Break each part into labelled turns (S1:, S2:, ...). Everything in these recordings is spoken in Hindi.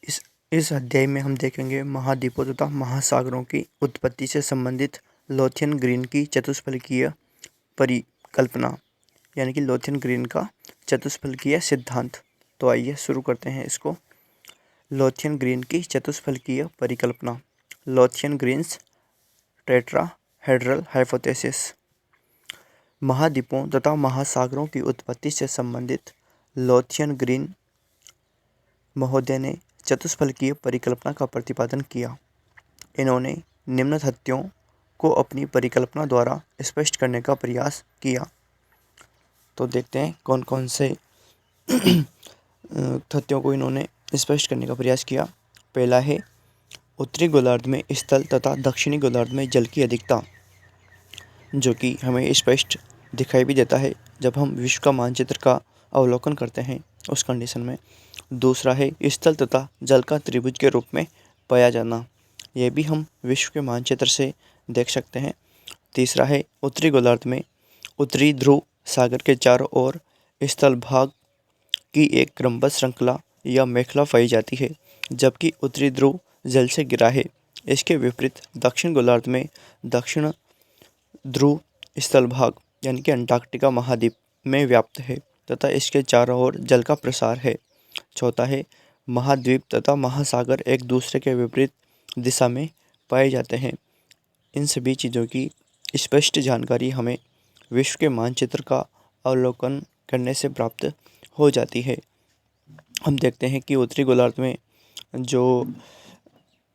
S1: इस अध्याय में हम देखेंगे महाद्वीपों तथा महासागरों की उत्पत्ति से संबंधित लोथियन ग्रीन की चतुष्फलकीय परिकल्पना, यानी कि लोथियन ग्रीन का चतुष्फलकीय सिद्धांत। तो आइए शुरू करते हैं इसको। लोथियन ग्रीन की चतुष्फलकीय परिकल्पना, लोथियन ग्रीन्स टेट्राहेड्रल हाइपोथेसिस। महाद्वीपों तथा महासागरों की उत्पत्ति से संबंधित लोथियन ग्रीन महोदय ने चतुष्फलकीय परिकल्पना का प्रतिपादन किया। इन्होंने निम्न तथ्यों को अपनी परिकल्पना द्वारा स्पष्ट करने का प्रयास किया। तो देखते हैं कौन कौन से तथ्यों को इन्होंने स्पष्ट करने का प्रयास किया। पहला है उत्तरी गोलार्ध में स्थल तथा दक्षिणी गोलार्ध में जल की अधिकता, जो कि हमें स्पष्ट दिखाई भी देता है जब हम विश्व का मानचित्र का अवलोकन करते हैं उस कंडीशन में। दूसरा है स्थल तथा जल का त्रिभुज के रूप में पाया जाना, यह भी हम विश्व के मानचित्र से देख सकते हैं। तीसरा है उत्तरी गोलार्ध में उत्तरी ध्रुव सागर के चारों ओर स्थल भाग की एक क्रमबद्ध श्रृंखला या मेखला पाई जाती है, जबकि उत्तरी ध्रुव जल से घिरा है। इसके विपरीत दक्षिण गोलार्ध में दक्षिण ध्रुव स्थल भाग यानी कि अंटार्कटिका महाद्वीप में व्याप्त है तथा इसके चारों ओर जल का प्रसार है। चौथा है महाद्वीप तथा महासागर एक दूसरे के विपरीत दिशा में पाए जाते हैं। इन सभी चीज़ों की स्पष्ट जानकारी हमें विश्व के मानचित्र का अवलोकन करने से प्राप्त हो जाती है। हम देखते हैं कि उत्तरी गोलार्ध में जो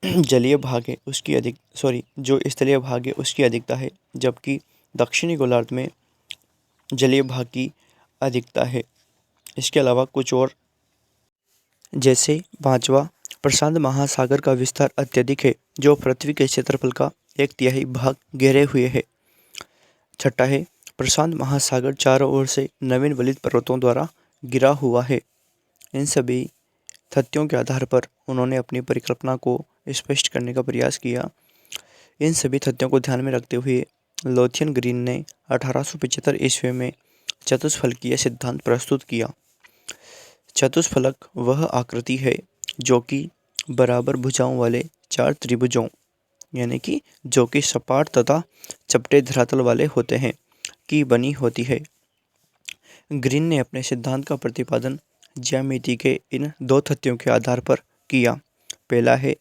S1: जलीय भाग है उसकी जो स्थलीय भाग है उसकी अधिकता है, जबकि दक्षिणी गोलार्ध में जलीय भाग की अधिकता है। इसके अलावा कुछ और, जैसे पांचवा, प्रशांत महासागर का विस्तार अत्यधिक है, जो पृथ्वी के क्षेत्रफल का 1/3 भाग घेरे हुए है। छठा है प्रशांत महासागर चारों ओर से नवीन वलित पर्वतों द्वारा घिरा हुआ है। इन सभी तथ्यों के आधार पर उन्होंने अपनी परिकल्पना को स्पष्ट करने का प्रयास किया। इन सभी तथ्यों को ध्यान में रखते हुए लोथियन ग्रीन ने 1875 ईस्वी में चतुष्फलकीय सिद्धांत प्रस्तुत किया। चतुष्फलक वह आकृति है जो कि बराबर भुजाओं वाले 4 त्रिभुजों, यानी कि जो कि सपाट तथा चपटे धरातल वाले होते हैं, की बनी होती है। ग्रीन ने अपने सिद्धांत का प्रतिपादन ज्यामिति के इन 2 तथ्यों के आधार पर किया। पहला है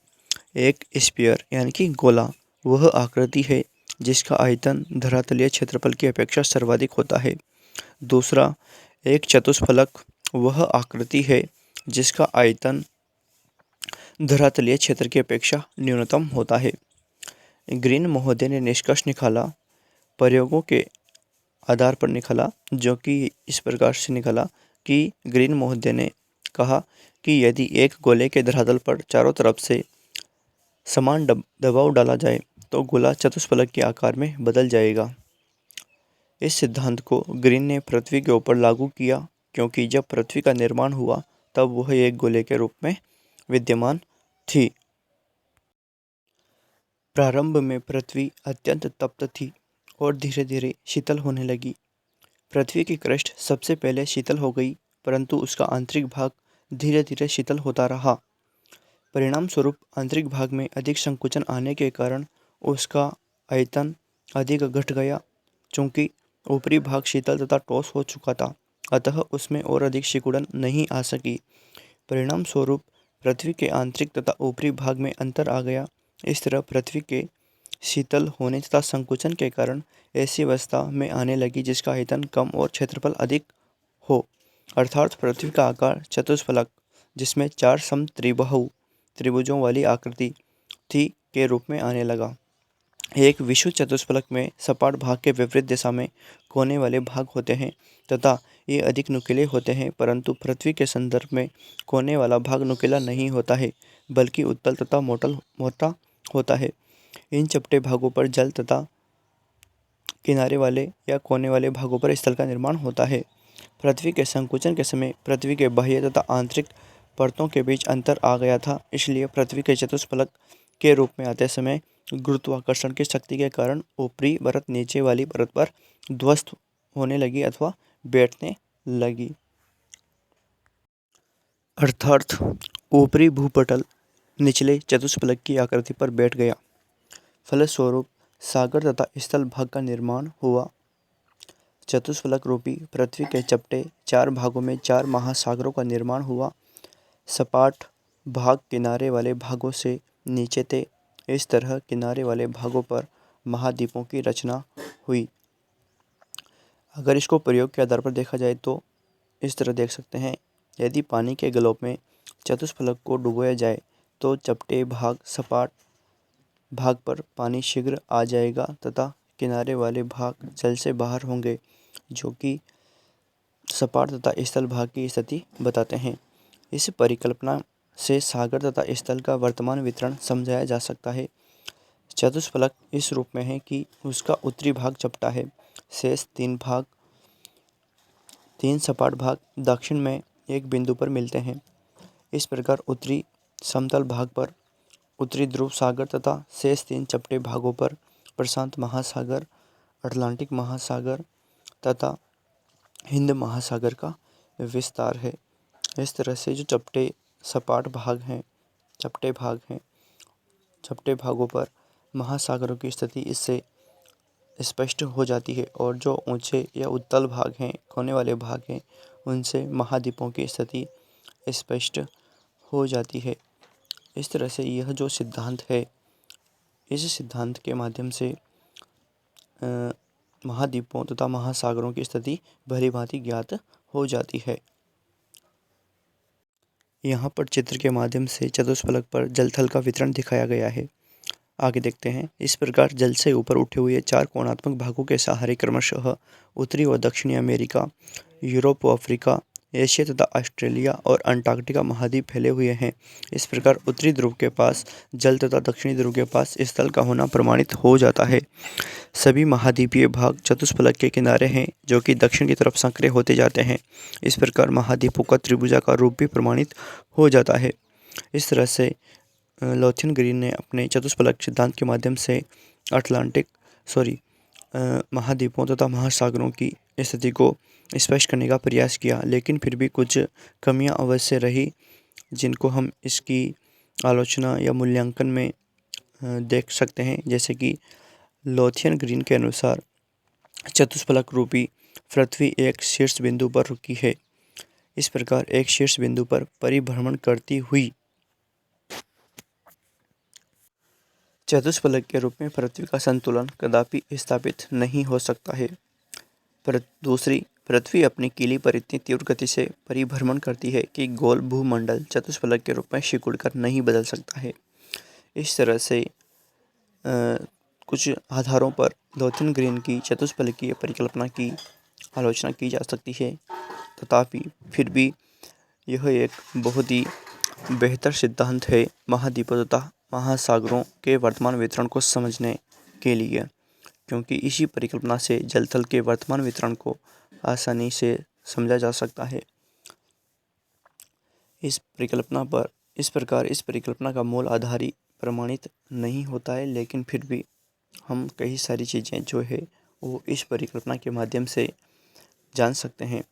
S1: एक स्फीयर यानी कि गोला वह आकृति है जिसका आयतन धरातलीय क्षेत्रफल की अपेक्षा सर्वाधिक होता है। दूसरा, एक चतुष्फलक वह आकृति है जिसका आयतन धरातलीय क्षेत्र की अपेक्षा न्यूनतम होता है। ग्रीन महोदय ने निष्कर्ष निकाला, प्रयोगों के आधार पर निकाला, जो कि इस प्रकार से निकाला कि ग्रीन महोदय ने कहा कि यदि एक गोले के धरातल पर चारों तरफ से समान दबाव डाला जाए तो गोला चतुष्फलक के आकार में बदल जाएगा। इस सिद्धांत को ग्रीन ने पृथ्वी के ऊपर लागू किया, क्योंकि जब पृथ्वी का निर्माण हुआ तब वह एक गोले के रूप में विद्यमान थी। प्रारंभ में पृथ्वी अत्यंत तप्त थी और धीरे धीरे शीतल होने लगी। पृथ्वी की क्रस्ट सबसे पहले शीतल हो गई, परंतु उसका आंतरिक भाग धीरे धीरे शीतल होता रहा। परिणाम स्वरूप आंतरिक भाग में अधिक संकुचन आने के कारण उसका आयतन अधिक घट गया। चूंकि ऊपरी भाग शीतल तथा ठोस हो चुका था, अतः उसमें और अधिक सिकुड़न नहीं आ सकी। परिणाम स्वरूप पृथ्वी के आंतरिक तथा ऊपरी भाग में अंतर आ गया। इस तरह पृथ्वी के शीतल होने तथा संकुचन के कारण ऐसी अवस्था में आने लगी जिसका आयतन कम और क्षेत्रफल अधिक हो, अर्थात पृथ्वी का आकार चतुष्फलक, जिसमें 4 समत्रिबाहु त्रिभुजों वाली आकृति थी, के रूप में आने लगा। एक विषुवत चतुष्फलक में सपाट भाग के विपरीत दिशा में कोने वाले भाग होते हैं तथा ये अधिक नुकीले होते हैं, परंतु पृथ्वी के संदर्भ में कोने वाला भाग नुकीला नहीं होता है, बल्कि उत्तल तथा मोटा होता है। इन चपटे भागों पर जल तथा किनारे वाले या कोने वाले भागों पर स्थल का निर्माण होता है। पृथ्वी के संकुचन के समय पृथ्वी के बाह्य तथा आंतरिक परतों के बीच अंतर आ गया था, इसलिए पृथ्वी के चतुष्फलक के रूप में आते समय गुरुत्वाकर्षण की शक्ति के कारण ऊपरी परत नीचे वाली परत पर ध्वस्त होने लगी अथवा बैठने लगी। अर्थात ऊपरी भूपटल निचले चतुष्फलक की आकृति पर बैठ गया। फलस्वरूप सागर तथा स्थल भाग का निर्माण हुआ। चतुष्फलक रूपी पृथ्वी के चपटे 4 भागों में 4 महासागरों का निर्माण हुआ। सपाट भाग किनारे वाले भागों से नीचे थे। इस तरह किनारे वाले भागों पर महाद्वीपों की रचना हुई। अगर इसको प्रयोग के आधार पर देखा जाए तो इस तरह देख सकते हैं, यदि पानी के ग्लोब में चतुष्फलक को डुबोया जाए तो चपटे भाग सपाट भाग पर पानी शीघ्र आ जाएगा तथा किनारे वाले भाग जल से बाहर होंगे, जो कि सपाट तथा स्थल भाग की स्थिति बताते हैं। इस परिकल्पना से सागर तथा स्थल का वर्तमान वितरण समझाया जा सकता है। चतुष्फलक इस रूप में है कि उसका उत्तरी भाग चपटा है, शेष 3 सपाट भाग दक्षिण में एक बिंदु पर मिलते हैं। इस प्रकार उत्तरी समतल भाग पर उत्तरी ध्रुव सागर तथा शेष 3 चपटे भागों पर प्रशांत महासागर, अटलांटिक महासागर तथा हिंद महासागर का विस्तार है। इस तरह से जो चपटे भागों पर महासागरों की स्थिति इससे स्पष्ट हो जाती है, और जो ऊंचे या उत्तल भाग हैं, कोने वाले भाग हैं, उनसे महाद्वीपों की स्थिति स्पष्ट हो जाती है। इस तरह से यह जो सिद्धांत है, इस सिद्धांत के माध्यम से महाद्वीपों तथा महासागरों की स्थिति भली भांति ज्ञात हो जाती है। यहाँ पर चित्र के माध्यम से चतुष्फलक पर जल थल का वितरण दिखाया गया है। आगे देखते हैं। इस प्रकार जल से ऊपर उठे हुए 4 कोणात्मक भागों के सहारे क्रमशः उत्तरी व दक्षिणी अमेरिका, यूरोप व अफ्रीका, एशिया तथा ऑस्ट्रेलिया और अंटार्कटिका महाद्वीप फैले हुए हैं। इस प्रकार उत्तरी ध्रुव के पास जल तथा दक्षिणी ध्रुव के पास स्थल का होना प्रमाणित हो जाता है। सभी महाद्वीपीय भाग चतुष्फलक के किनारे हैं, जो कि दक्षिण की तरफ संकरे होते जाते हैं। इस प्रकार महाद्वीपों का त्रिभुजाकार रूप भी प्रमाणित हो जाता है। इस तरह से लोथियन ग्रीन ने अपने चतुष्फलक सिद्धांत के माध्यम से महाद्वीपों तथा महासागरों की स्थिति को स्पष्ट करने का प्रयास किया, लेकिन फिर भी कुछ कमियां अवश्य रही, जिनको हम इसकी आलोचना या मूल्यांकन में देख सकते हैं। जैसे कि लोथियन ग्रीन के अनुसार चतुष्फलक रूपी पृथ्वी एक शीर्ष बिंदु पर रुकी है। इस प्रकार एक शीर्ष बिंदु पर परिभ्रमण करती हुई चतुष्फलक के रूप में पृथ्वी का संतुलन कदापि स्थापित नहीं हो सकता है। दूसरी, पृथ्वी अपनी कीली पर इतनी तीव्र गति से परिभ्रमण करती है कि गोल भूमंडल चतुष्फलक के रूप में सिकुड़कर नहीं बदल सकता है। इस तरह से कुछ आधारों पर लोथियन ग्रीन की चतुष्फलकीय परिकल्पना की आलोचना की जा सकती है, तथापि फिर भी यह एक बहुत ही बेहतर सिद्धांत है महाद्वीपों तथा महासागरों के वर्तमान वितरण को समझने के लिए, क्योंकि इसी परिकल्पना से जलथल के वर्तमान वितरण को आसानी से समझा जा सकता है। इस परिकल्पना का मूल आधार ही प्रमाणित नहीं होता है, लेकिन फिर भी हम कई सारी चीज़ें जो है वो इस परिकल्पना के माध्यम से जान सकते हैं।